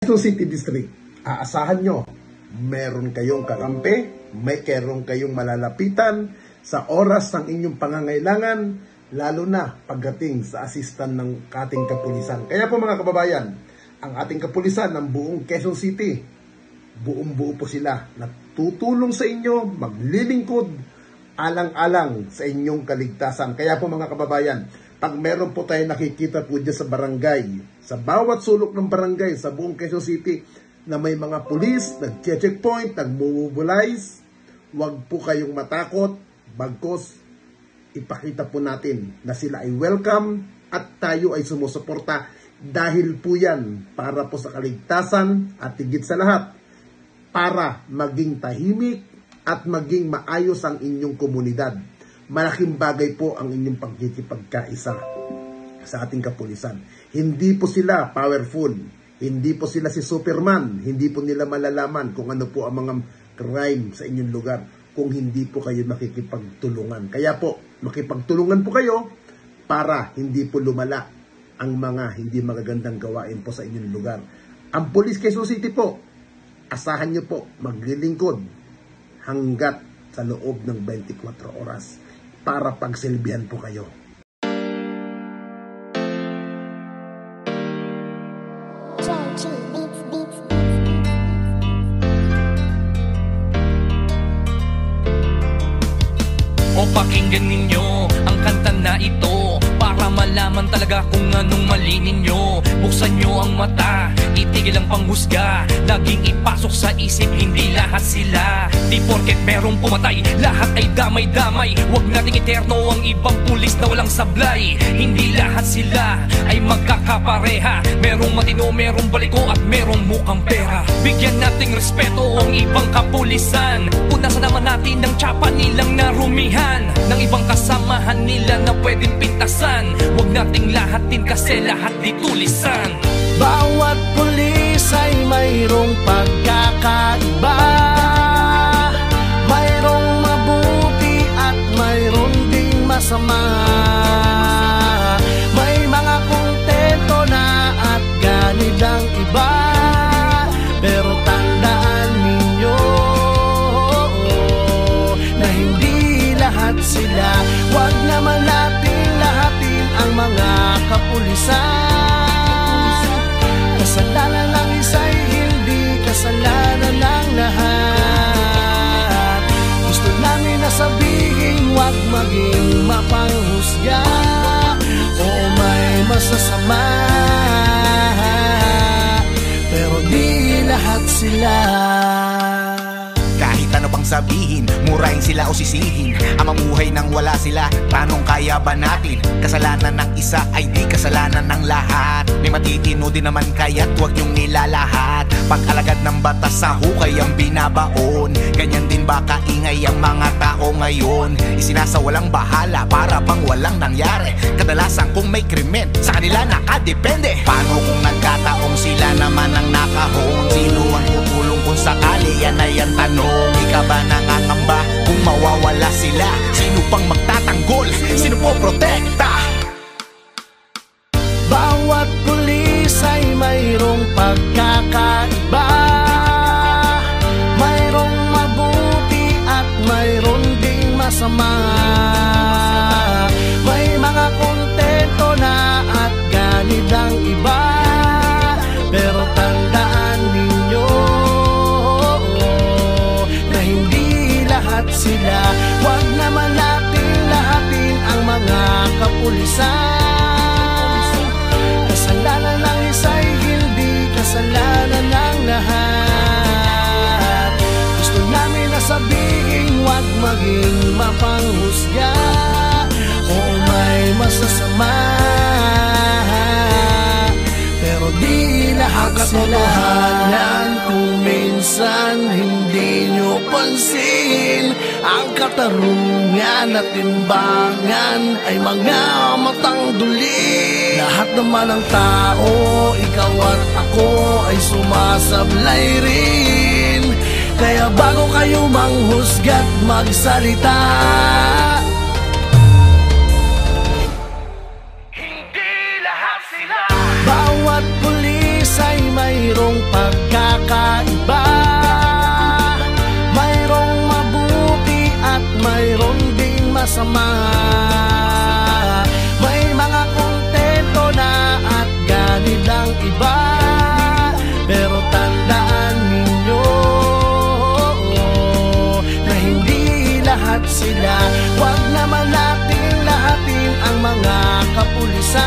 Quezon City District, aasahan nyo, meron kayong kakampi, meron kayong malalapitan sa oras ng inyong pangangailangan, lalo na pagdating sa asistan ng ating kapulisan. Kaya po mga kababayan, ang ating kapulisan ng buong Quezon City, buong-buo po sila na tutulong sa inyo, maglilingkod, alang-alang sa inyong kaligtasan. Kaya po mga kababayan, pag meron po tayo nakikita po dyan sa barangay, sa bawat sulok ng barangay sa buong Quezon City na may mga pulis, nag-checkpoint, nag-mobilize, huwag po kayong matakot, bagkos ipakita po natin na sila ay welcome at tayo ay sumusuporta dahil po yan para po sa kaligtasan at higit sa lahat para maging tahimik at maging maayos ang inyong komunidad. Malaking bagay po ang inyong pagkikipagkaisa sa ating kapulisan. Hindi po sila powerful, hindi po sila si Superman, hindi po nila malalaman kung ano po ang mga crime sa inyong lugar kung hindi po kayo makikipagtulungan. Kaya po, makipagtulungan po kayo para hindi po lumala ang mga hindi magagandang gawain po sa inyong lugar. Ang Police Quezon City po, asahan nyo po, maglilingkod hanggat sa loob ng 24 oras para pagsilbihan po kayo. O pakinggan ninyo ang kanta na ito para malaman talaga kung anong mali ninyo. Buksan nyo ang mata, itigil ang panghusga, laging ipasok sa isip, hindi lahat sila. Di porket merong pumatay, lahat ay damay-damay. Huwag nating eterno ang ibang pulis na walang sablay. Hindi lahat sila ay magkakapareha. Merong matino, merong baliko at merong mukhang pera. Bigyan nating respeto ang ibang kapulisan. Punasan naman natin ng tsapa nilang narumihan, ng ibang kasamahan nila na pwedeng pintasan. Huwag nating lahatin kasi lahat di tulisan. Bawat pulis ay mayroong pagkakaiba, mayroong mabuti at mayroong ding masama. May mga kontento na at ganid ang iba, pero tandaan ninyo na hindi lahat sila. Huwag naman natin lahatin ang mga kapulisan. Kasalanan ng isa'y hindi kasalanan ng lahat. Gusto namin na sabihin, huwag maging mapanghusga o may masasama, pero di lahat sila. Kahit ano pang sabihin, murahin sila o sisihin, ang mamuhay nang wala sila, tanong kaya ba natin? Kasalanan ng isa ay di kasalanan ng lahat. May matitino din naman kaya't huwag yung nilalahat. Pag-alagad ng batas sa hukay ang binabaon, ganyan din ba kaingay ang mga tao ngayon? Isinasawalang bahala para bang walang nangyari. Kadalasan kung may krimen, sa kanila nakadepende. Paano kung nagkataong sila naman ang nakahon? Sino ang tutulong kung sakali? Yan ay ang tanong. Ika ba nangangamba kung mawawala sila? Sino pang magtatanggol? Sino po protekta? Bawat pulis ay mayroong pagkakaiba, mayroong mabuti at mayroong ding masama. May mga kontento na at ganid ang iba, pero tandaan ninyo na hindi lahat sila. Huwag naman natin lahatin ang mga kapulisan. Kasalanan ng isa'y hindi kasalanan ng lahat. Gusto namin na sabihin, huwag maging mapanghusga o may masasama, pero di lahat sila. Kung minsan hindi nyo pansin, ang katarungan at timbangan ay mga matang duli. Lahat naman ng tao, ikaw at ako ay sumasablay rin. Kaya bago kayo manghusga't magsalita, Hindi lahat sila. bawat pulis ay mayroong pagkakaiba. Mayroong mabuti at mayroon ding masama. May mga kontento na at ganid ang iba. Pero tandaan ninyo na hindi lahat sila. Huwag naman nating lahatin ang mga kapulisan.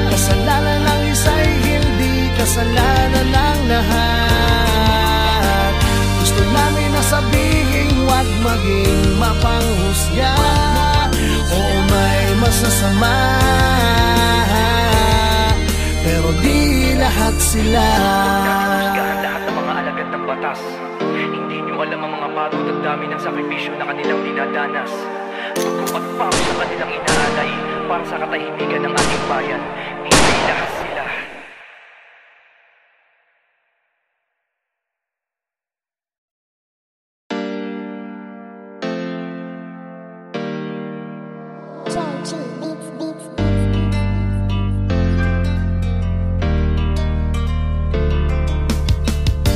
Kasalanan ng isa'y hindi kasalanan ng lahat. Gusto namin na sabihin huwag maging mapanghusga. Oo, may masasama, pero di lahat sila. Lahat ng mga alagad ng batas. Hindi nyo alam ang mga pagod at dami ng sakripisyo na kanilang dinadanas. Pagkupat pa sa kanilang inaalay para sa katahimikan ng ating bayan. Hindi lahat sila.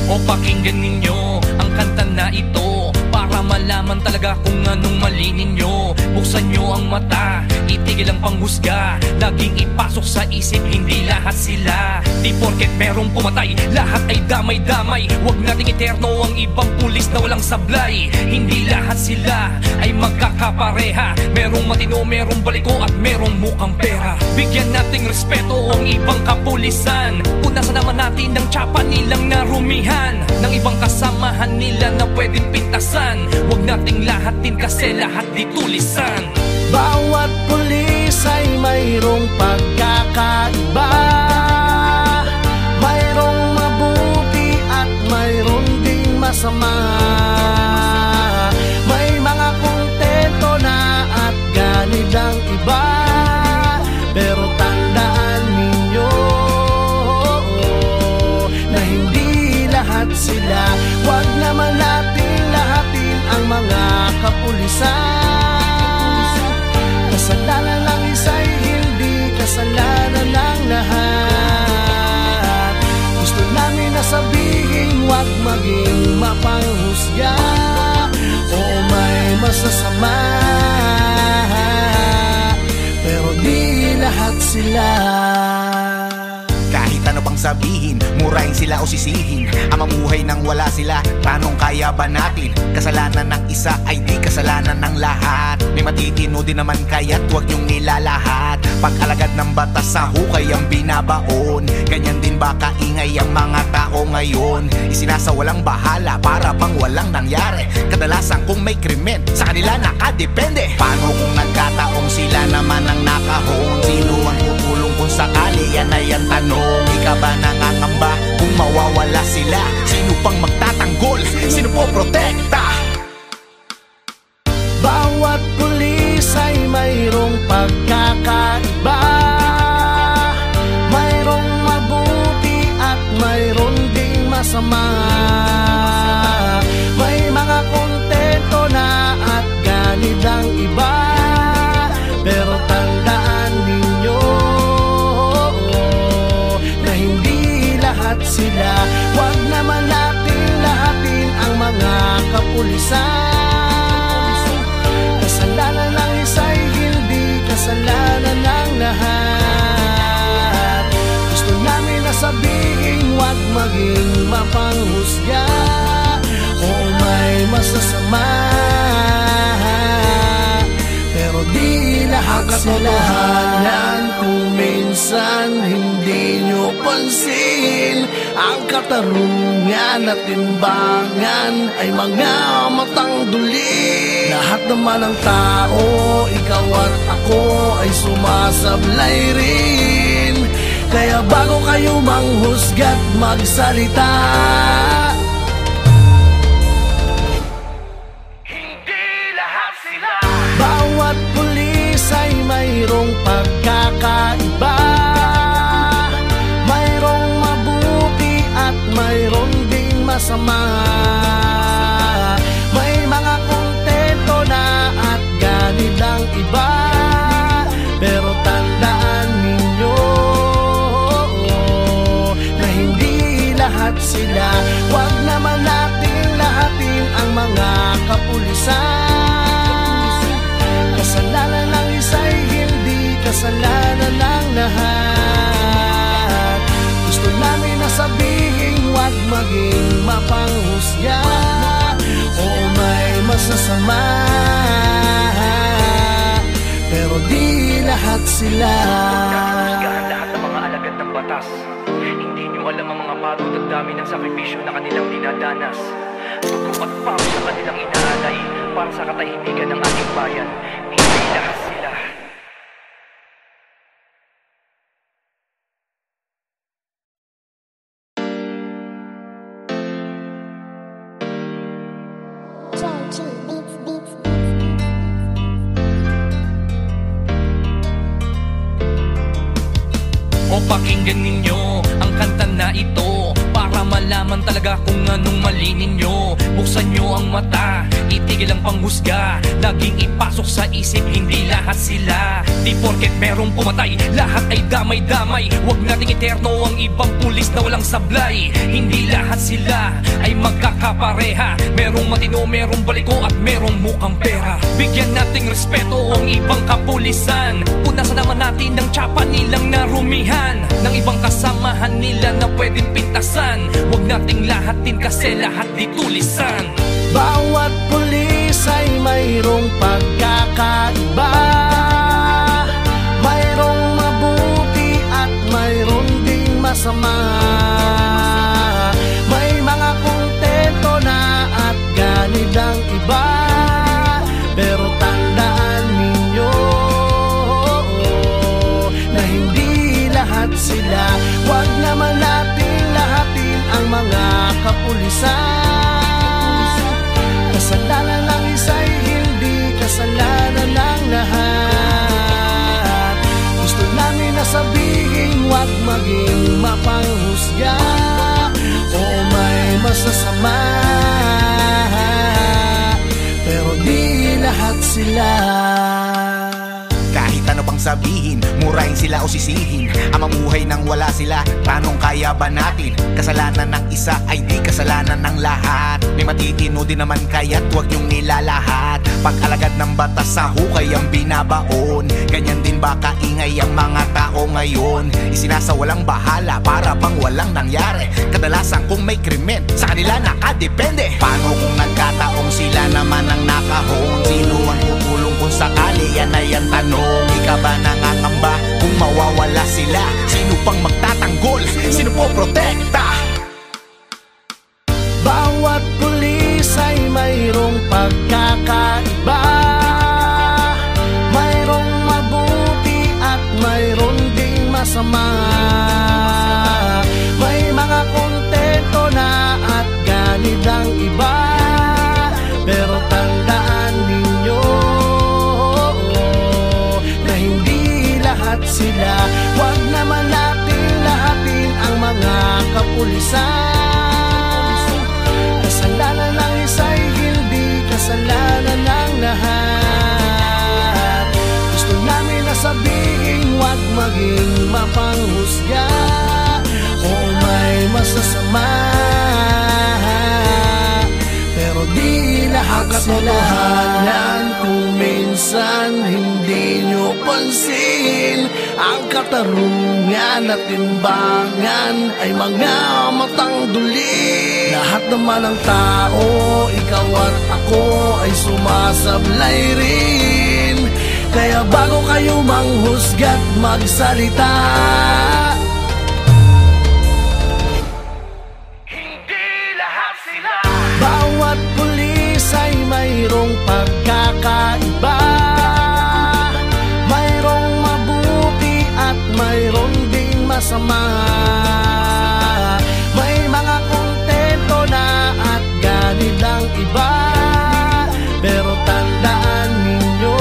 O pakinggan ninyo ang kanta na ito para malaman talaga kung anong mali ninyo. Buksan nyo ang mata, itigil ang panghusga. Laging ipasok sa isip, hindi lahat sila. Di porket merong pumatay, lahat ay damay-damay. Huwag nating eterno ang ibang pulis na walang sablay. Hindi lahat sila ay magkakapareha. Merong matino, merong baliko at merong mukhang pera. Bigyan nating respeto ang ibang kapulisan. Punasan naman natin ang tsapa nilang narumihan ng ibang kasamahan nila na pwedeng pintasan. Huwag nating lahatin kasi lahat di tulisan. Bawat pulis ay mayroong pagkakaiba. Mayroong mabuti at mayroon ding masama. May mga kontento na at ganid ang iba. Pero tandaan ninyo na hindi lahat sila. Huwag naman natin lahatin ang mga kapulisan. Kasalanan ng isa'y hindi kasalanan ng lahat. Gusto namin na sabihin huwag maging mapanghusga. Oo, may masasama, pero di lahat sila. Kahit ano pang sabihin, murahin sila o sisihin. Ang mamuhay nang wala sila, tanong kaya ba natin? Kasalanan ng isa ay di kasalanan ng lahat. May matitino din naman kaya't huwag niyong nilalahat. Pag-alagad ng batas sa hukay ang binabaon. Ganyan din ba kaingay ang mga tao ngayon? Isinasawalang bahala para bang walang nangyari. Kadalasan kung may krimen, sa kanila nakadepende. Paano kung nagkataong sila naman ang nakahon? Sino ang tutulong kung sakali? Yan ay ang tanong. Ikaw ba nangangamba kung mawawala sila? Sino pang magtatanggol? Sino po protekta? Bawat pulis ay mayroong pagkakaiba. Mayroong mabuti at mayroon ding masama. May mga kontento na at ganid ang iba. Pero tandaan ninyo na hindi lahat sila. Huwag naman natin lahatin ang mga kapulisan. Kasalanan ng isa'y hindi kasalanan ng lahat. Gusto namin na sabihin huwag maging mapanghusga. Oo, may masasama, pero di lahat sila. Kung minsan hindi nyo pansin, ang katarungan at timbangan ay mga matang duli. Lahat naman ng tao, ikaw at ako ay sumasablay rin. Kaya bago kayo manghusga't magsalita, Hindi lahat sila. bawat pulis ay mayroong pagkakaiba. Mayroong mabuti at mayroon ding masama. May mga kontento na at ganid ang iba. Pero tandaan ninyo na hindi lahat sila. Wag naman nating lahatin ang mga kapulisan. Kasalanan ng isa'y hindi kasalanan ng lahat. Gusto namin na sabihin, wag maging mapanghusga o may masasama, pero di lahat sila. Lahat ng mga alagad ng batas, hindi nyo alam ang mga pagod at dami ng sakripisyo na kanilang dinadanas. Dugo at pawis na kanilang inaalay para sa katahimikan ng ating bayan. Hindi lahat sila. O pakinggan ninyo ang kanta na ito para malaman talaga kung anong mali ninyo. Buksan nyo ang mata, itigil ang panghusga, laging ipasok sa isip, hindi lahat sila. Di porket merong pumatay, lahat ay damay-damay. Huwag nating eterno ang ibang pulis na walang sablay. Hindi lahat sila ay magkakapareha. Merong matino, merong baliko at merong mukhang pera. Bigyan nating respeto ang ibang kapulisan. Punasan naman natin ng tsapa nilang narumihan, ng ibang kasamahan nila na pwedeng pintasan. Huwag nating lahatin kasi lahat di tulisan. Bawat pulis ay mayroong pagkakaiba, mayroong mabuti at mayroong ding masama. May mga kontento na at ganid ang iba, pero tandaan ninyo na hindi lahat sila. Wag naman natin lahatin ang mga kapulisan. Kasalanan ng isa'y hindi kasalanan ng lahat. Gusto namin na sabihin, wag maging mapanghusga o may masasama, pero di lahat sila. Kahit ano pang sabihin, murahin sila o sisihin, ang mamuhay nang wala sila, tanong kaya ba natin? Kasalanan ng isa ay di kasalanan ng lahat. May matitino din naman kaya't huwag yung nilalahat. Pag-alagad ng batas sa hukay ang binabaon, ganyan din ba kaingay ang mga tao ngayon? Isinasawalang bahala para bang walang nangyari. Kadalasan kung may krimen, sa kanila nakadepende. Paano kung nagkataong sila naman ang nakahon? Sino ang tutulong kung sakali? Yan ay ang tanong. Ika ba nangangamba kung mawawala sila? Sino pang magtatanggol? Sino po protekta? Bawat pulis ay mayroong pagkakaiba, mayroong mabuti at mayroong ding masama. May mga kontento na at ganid ang iba, pero tandaan ninyo na hindi lahat sila. Wag naman natin lahatin ang mga kapulisan. Kasalanan ng isa'y hindi kasalanan ng lahat. Gusto namin na sabihin, wag maging mapanghusga o may masasama, pero di lahat sila. Katotohanan kung minsan hindi nyo pansin, ang katarungan at timbangan ay mga matang duli. Lahat naman ng tao, ikaw at ako ay sumasablay rin. Kaya bago kayo manghusga't magsalita, Hindi lahat sila. bawat pulis ay mayroong pagkakaiba, mayroong mabuti at mayroong ding masama. May mga kontento na at ganid ang iba, pero tandaan ninyo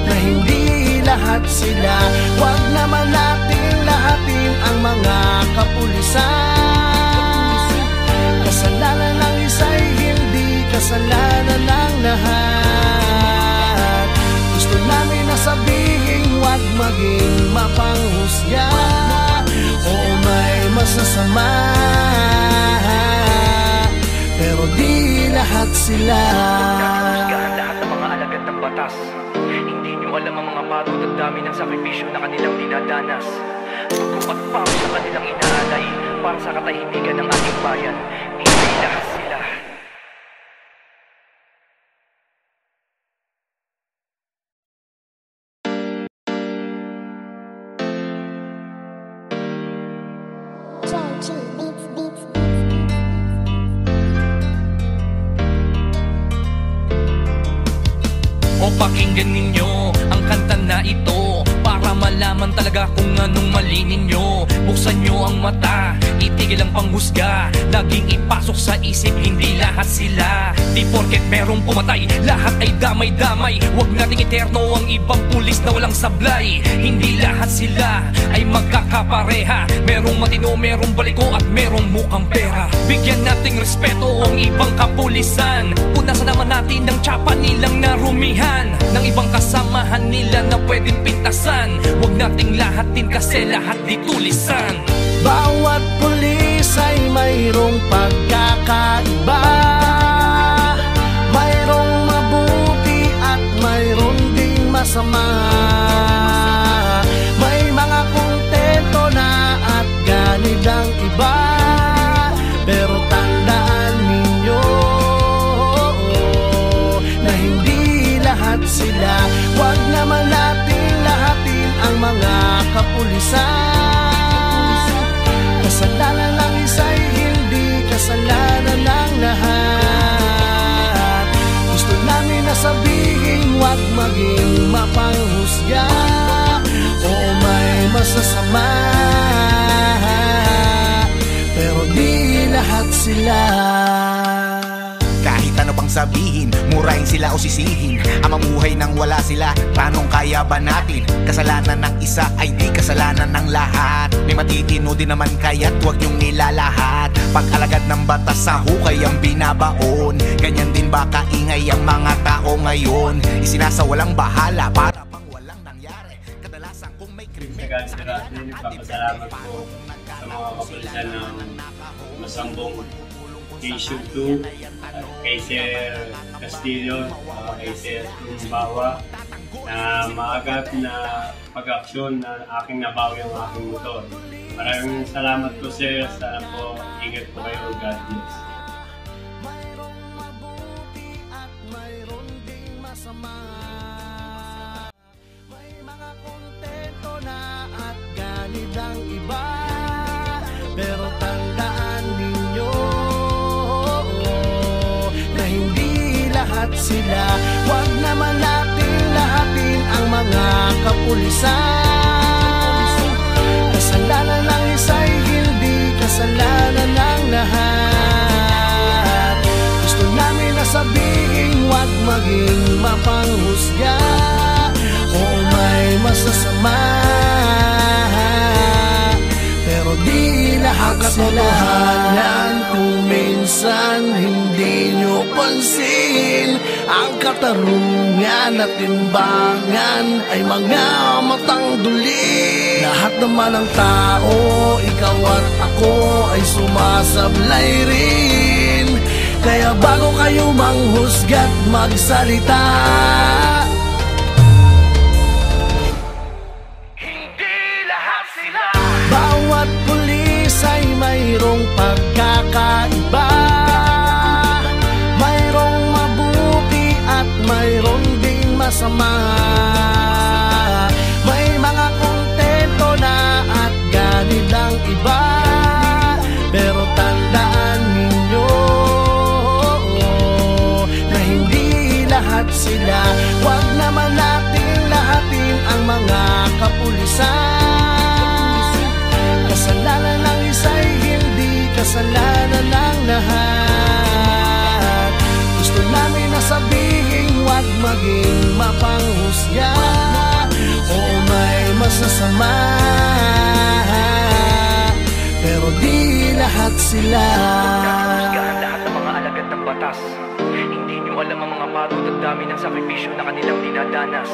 na hindi lahat sila. Wag naman natin lahatin ang mga kapulisan. Kasalanan ng isa'y hindi kasalanan ng lahat. Gusto namin na sabihin, wag maging mapanghusga o may masasama, lahat sila. Husgahan lahat ng mga alagad ng batas. Hindi nyo alam ang mga pagod at dami ng sakripisyo na kanilang dinadanas. Dugo at pawis na kanilang inaalay para sa katahimikan ng ating bayan. Hindi lahat sila. O pakinggan ninyo ang kanta na ito para malaman talaga kung anong mali ninyo. Buksan nyo ang mata, itigil ang panghusga. Laging ipasok sa isip, hindi lahat sila. Di porket merong pumatay, lahat ay damay-damay. Huwag nating eterno ang ibang pulis na walang sablay. Hindi lahat sila ay magkakapareha. Merong matino, merong baliko at merong mukhang pera. Bigyan nating respeto ang ibang kapulisan. Punasan naman natin ang tsapa nilang narumihan ng ibang kasamahan nila na pwedeng pintasan. Huwag nating lahatin kasi lahat di tulisan. Bawat pulis ay mayroong pagkakaiba. Mayroong mabuti at mayroong ding masama. May mga kontento na at ganid ang iba. Pero tandaan ninyo na hindi lahat sila. Huwag naman natin lahatin ang mga kapulisan. Kasalanan ng isa'y hindi kasalanan ng lahat. Gusto namin na sabihin, huwag maging mapanghusga. Oo, may masasama, pero di lahat sila. Kahit ano pang sabihin, murahin sila o sisihin, ang mamuhay nang wala sila, tanong kaya ba natin? Kasalanan ng isa ay di kasalanan ng lahat. May matitino din naman kaya't huwag niyong nilalahat. Pag-alagad ng batas sa hukay ang binabaon. Ganyan din ba kaingay ang mga tao ngayon? Isinasawalang bahala para pang walang nangyari. Kadalasan kung may krimen Papasalamat po sa mga kapulisan ng Masambong, kay Shugdu, kay Sir Castillo, kay Sir Tumbawa, na maagap na pag-aksyon na aking nabawi ang aking motor. Maraming salamat po, Sir. Sana po ingat po kayo. God bless. Mayroong mabuti at mayroon ding masama. May mga kontento na at ganid ang iba. Pero tandaan ninyo na hindi lahat sila. Huwag naman natin lahatin ang mga kapulisan. Kasalanan ng isa'y hindi kasalanan ng lahat. Gusto namin na sabihin, huwag maging mapanghusga. Oo, may masasama, pero di lahat sila. Katotohanan kung minsan hindi nyo pansin, ang katarungan at timbangan ay mga matang duli. Lahat naman ng tao, ikaw at ako ay sumasablay rin. Kaya bago kayo manghusga't magsalita, bawat pulis ay mayroong pagkakaiba. Mayroong mabuti at mayroong ding masama. May mga kontento na at ganid ang iba. Pero tandaan ninyo na hindi lahat sila. Huwag naman natin lahatin ang mga kapulisan. Kasalanan ng isa'y hindi kasalanan ng lahat. Gusto namin na sabihin, huwag maging mapanghusga. Oo, may masasama, pero di lahat sila. Husgahan lahat ng mga alagad ng batas. Hindi nyo alam ang mga pagod at dami ng sakripisyo na kanilang dinadanas.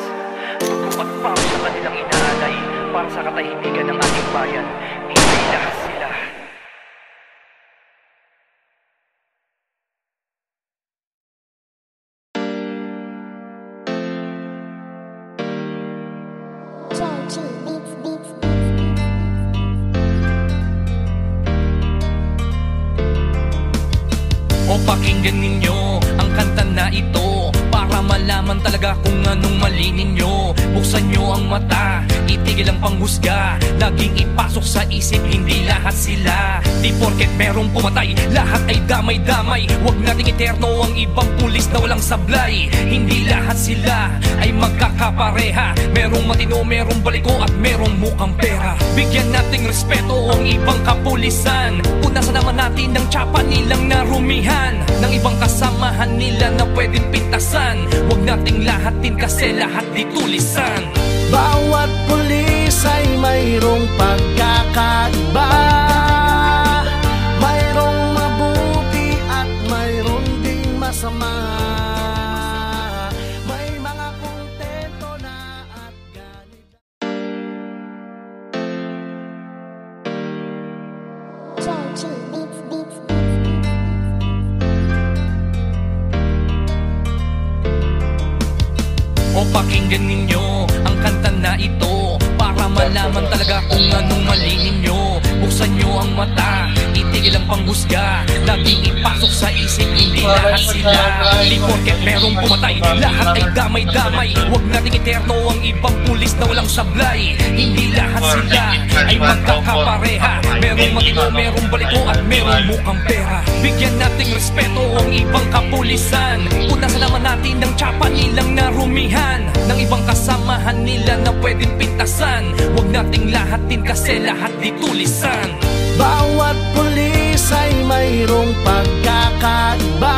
Dugo at pawis na kanilang inaalay para sa katahimikan ng ating bayan. Hindi lahat sila. pakinggan ninyo ang kanta na ito para malaman talaga kung anong mali ninyo. Buksan nyo ang mata, itigil ang panghusga, laging ipasok sa isip, hindi lahat sila. Di porket merong pumatay, lahat ay damay-damay. Huwag nating eterno ang ibang pulis na walang sablay. Hindi lahat sila ay magkakapareha, merong matino, merong baliko at merong mukhang pera. Bigyan nating respeto ang ibang kapulisan, punasan naman natin ng tsapa nilang narumihan, ng ibang kasamahan nila na pwedeng pintasan. Huwag nating lahatin kasi lahat di tulisan. Bawat pulis ay mayroong pagkakaiba, mayroong mabuti at mayroong ding masama. May mga kontento na at ganito. O pakinggan ninyo ang kanta na ito para malaman talaga kung anong mali ninyo. Buksan nyo ang mata, itigil ang panghusga, laging ipasok sa isip, hindi lahat sila. Di porket merong pumatay, lahat ay damay-damay. Huwag nating eterno ang ibang pulis na walang sablay. Hindi lahat sila ay magkakapareha, merong matino, merong baliko at merong mukhang pera. Bigyan nating respeto ang ibang kapulisan, punasan naman natin ng tsapa nilang narumihan, ng ibang kasamahan nila na pwedeng pintasan. Huwag nating lahatin kasi lahat di tulisan. Bawat pulis ay mayroong pagkakaiba,